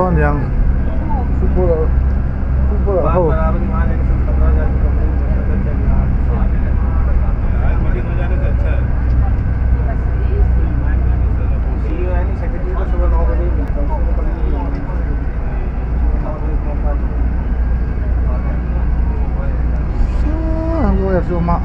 Ramadan yang football हो हमको ऐसे उमा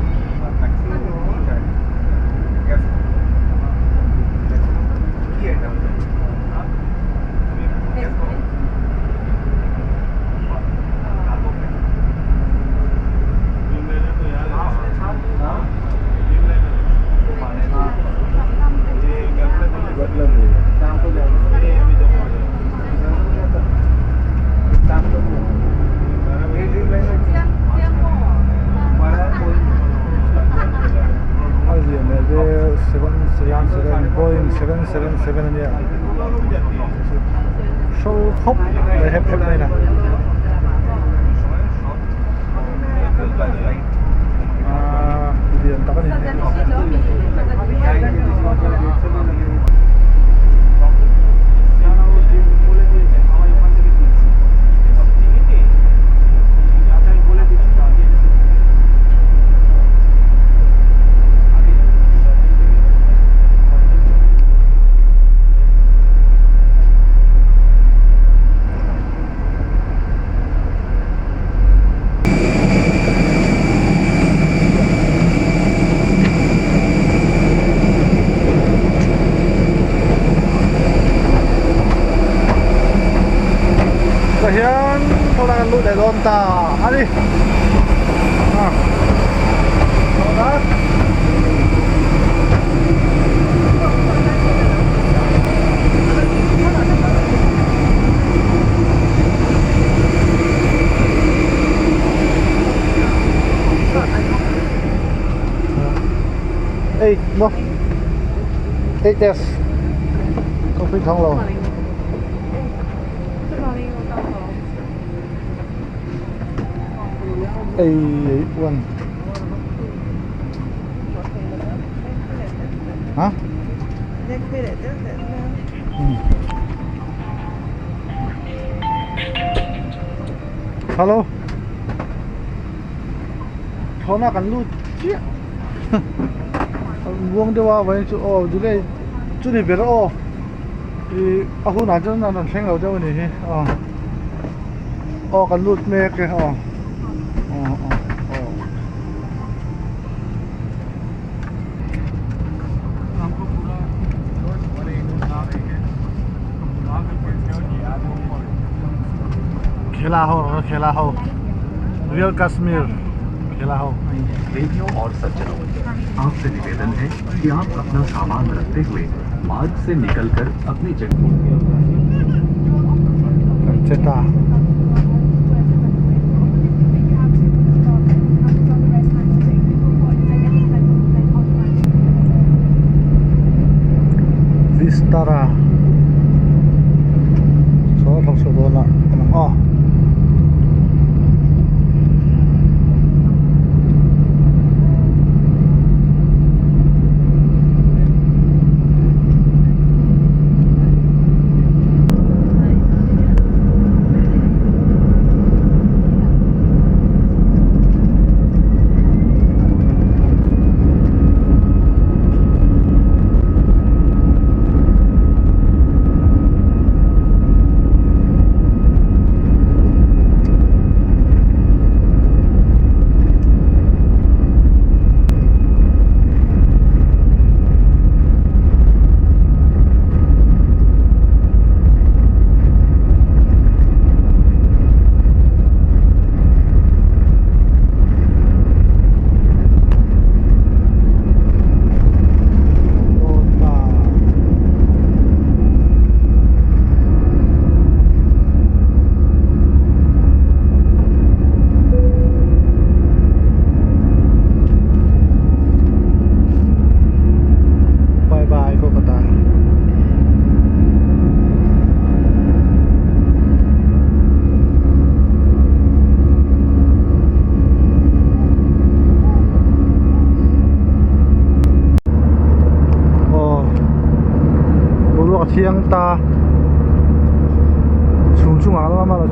Boeing 777 này show hop để hẹp này nè điện tao cái này Kasihan orang lu dari lonta, hari. Lonta. Hey, no. Take this. Coffee thong lầu. A1 hả? Hello. Thôi nó cần luôn chứ. Buông đi vào vậy chú ô chú đây chú này biết ô thì aku nào cho nó thành ở đâu này ô cần luôn mẹ cái खेला हो रियल कश्मीर खेला हो देवियों और सज्जनों, आपसे निवेदन है कि आप अपना सामान रखते हुए मार्ग से निकलकर अपनी जगह Vistara so thong so do na thiêng ta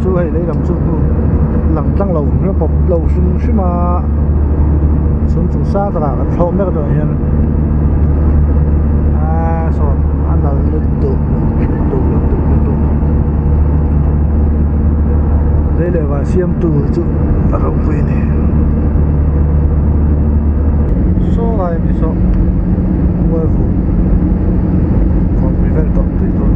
chú hay lấy làm chú lằng tăng lâu nó bọc lâu chú mà xuống chú xa ta là thâu mấy cái đồ hiện so anh là liên tục đây là và xem từ chú bắt đầu quên này số này thì số quay vụ còn bị ven tổng thì tôi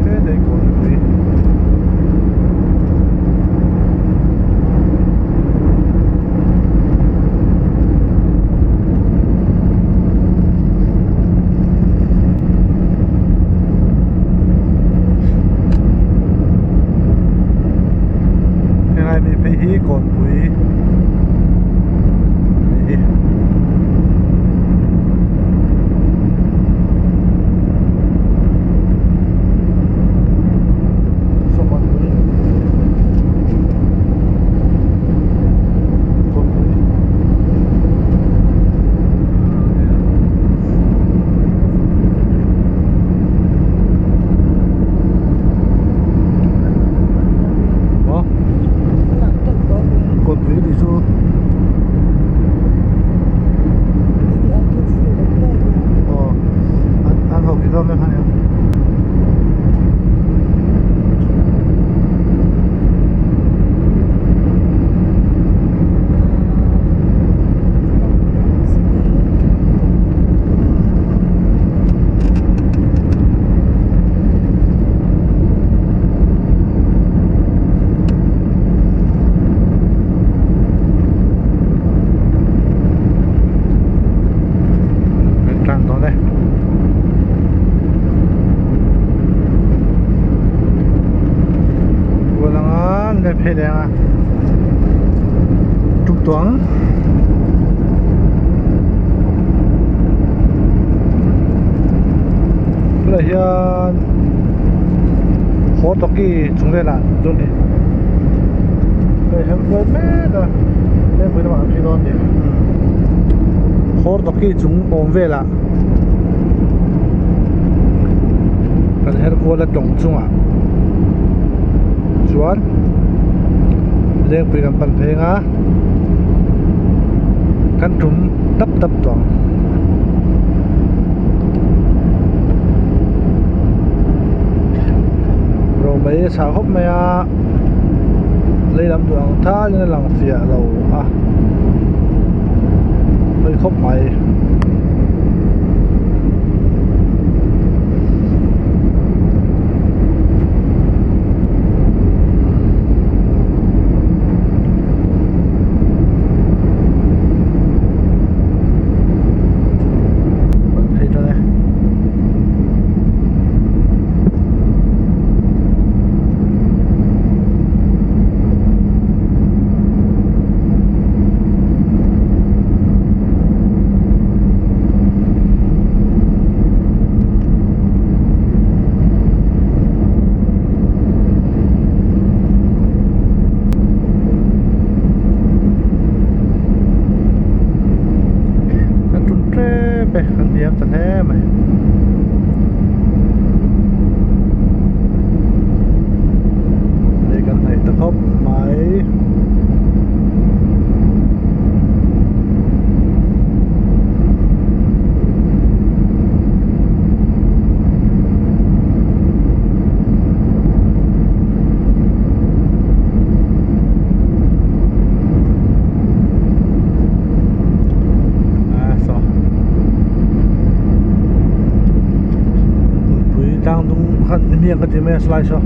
cái này còn bị hi còn quý hi số còn quý còn quý còn quý thì số ăn hộp thì đâu mới hay không hay là trục toán là hiện khó tóc kỳ chúng đây là luôn đi đây hiện với mẹ rồi đây với nó làm gì đó đi khó tóc kỳ chúng ôm về là cái hết cô là trồng chung à chuan lên bị làm bẩn thế ngá căn trúng tấp toàn rồi mấy sao hốc mày lấy làm đường tha nên làm phìa lầu lấy khóc mày ăn điếm thật thế mày đây gần này tập hốc máy đang đúng hẳn miệng cái tiếng mẹ slide cho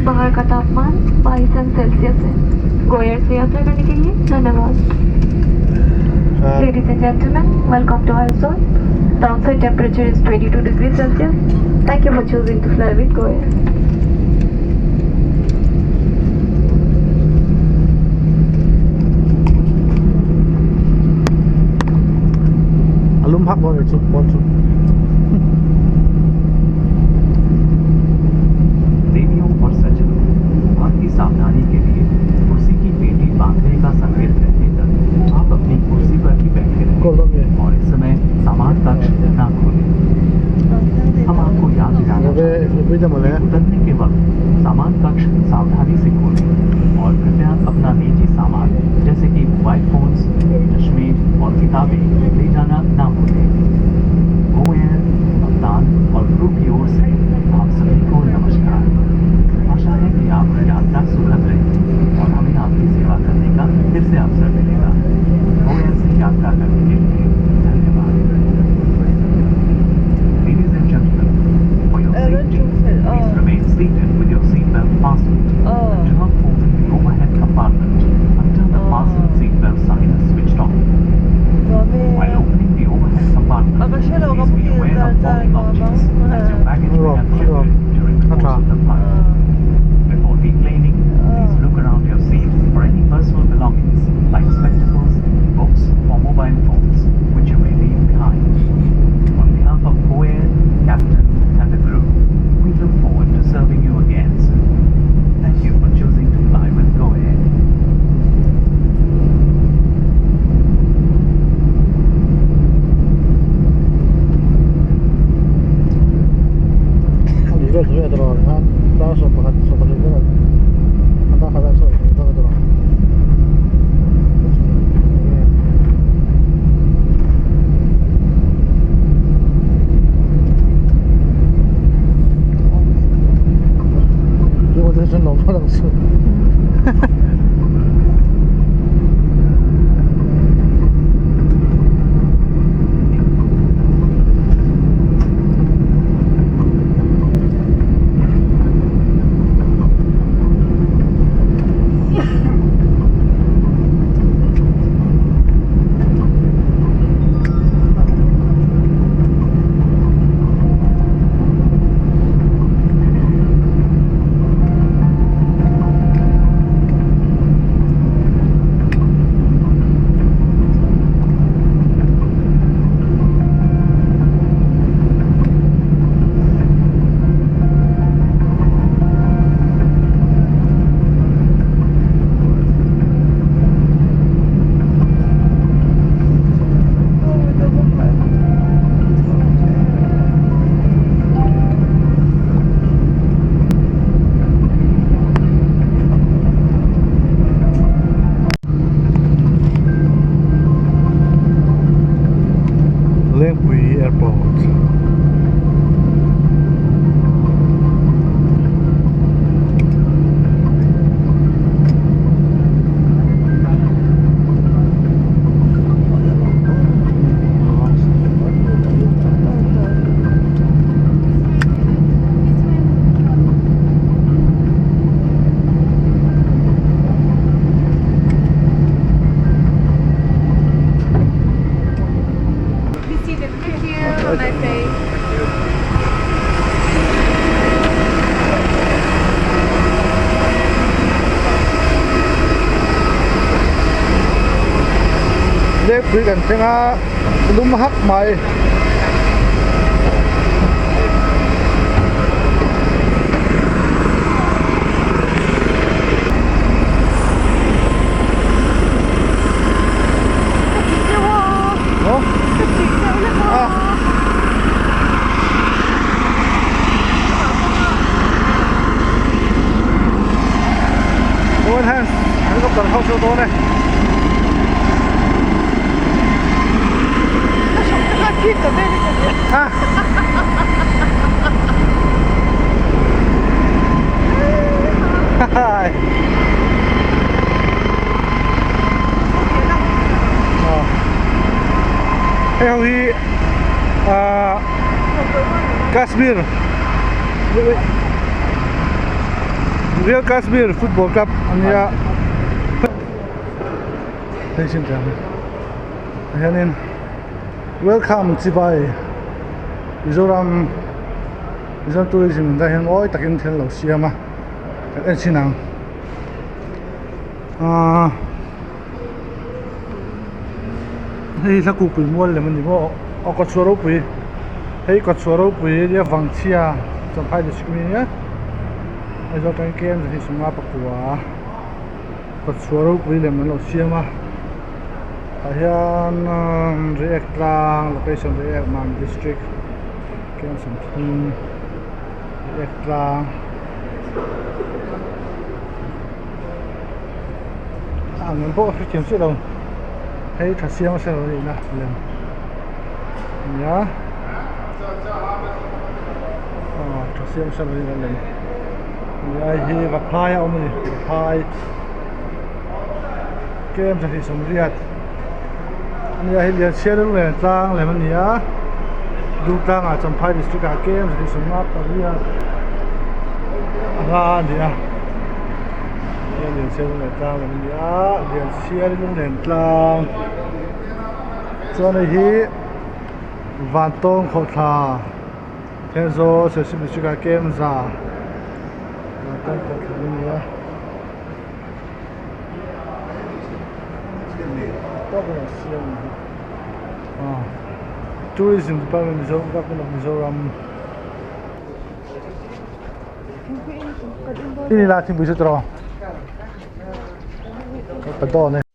बाहर का तापमान 22 सेल्सियस है। Go Air से यात्रा करने के लिए धन्यवाद। Ladies and gentlemen, welcome to our zone. The outside temperature is 22 degrees Celsius. Thank you for choosing to fly with Go Air. Alum hak bon itu, bon tu. देवियों और सज्जनों, आपकी सावधानी के लिए कुर्सी की पेटी बांधने का संकेत रहने तक आप अपनी कुर्सी पर ही बैठे Kau रहें ni. और इस समय सामान कक्ष न खोलें। हम आपको याद दिलाना Lebih चाहते हैं lebih dah कि mana? उतरने के वक्त सामान कक्ष सावधानी से खोलें और कृपया अपना निजी सामान जैसे कि मोबाइल फोन्स, चश्मे और किताबें ले जाना ना भूलें। गो एयर, कप्तान और क्रू की ओर से आप सभी को नमस्कार। आशा है कि आपकी यात्रा सुखद रही और हमें आपकी सेवा करने का फिर से अवसर मिलेगा। गो एयर से यात्रा करने के लिए धन्यवाद। Ladies and gentlemen, for your safety, please remain seated with your seatbelt fastened. Do not open the overhead compartment until the fasten seatbelt sign is switched on. While opening the overhead compartment, please be aware of falling objects as your baggage may have shifted during the course of the flight. Before deplaning, please look around your seat for any personal belongings like spectacles, books, or mobile phones, which you may leave behind. On behalf of Go Air, Captain, and the crew, we look forward to serving you again soon. Thank you for choosing to fly with Go Air. Juga tu ada orang kan, dah sobat itu kan, anda kadang sobat itu ada orang. Jadi我这是老婆的事。Lengpui Airport. Lengpui kan tengah belum hak mai. Oh? Ah. Ôi than, cái cặp tần không siêu tố này. À. Theo hi Kashmir Real Kashmir Football Club ania thấy xin chào anh em welcome Chibai Mizoram tourism da hen oi takin thel lo siama en sinang hei thaku pui mual le mani mo okot soro pui hei kot soro pui dia wangchia champai de sikmi ya ai zo tan kem hi sunga pakua kot soro pui le man lo siama ahian react lang location react man district kem something react lang ngân bộ phải kiểm soát đâu hay thật siêu sao rồi nè lần nhá thật siêu sao rồi lần này thì vật hai ông này hai kem thì sống riết này thì xe nó lên trang lại mình nhá du trang ở trong hai district cả kem thì sống ngáp ở riết ra đi à liền xe lên trang là mình nhá liền xe lên trang cho nên hi van tông khâu thà thế rồi sẽ xin được cái kem ra van tông khâu thà mình nhá đó là xe tourism department Mizoram ini lah tim bisa terus. Betul nih.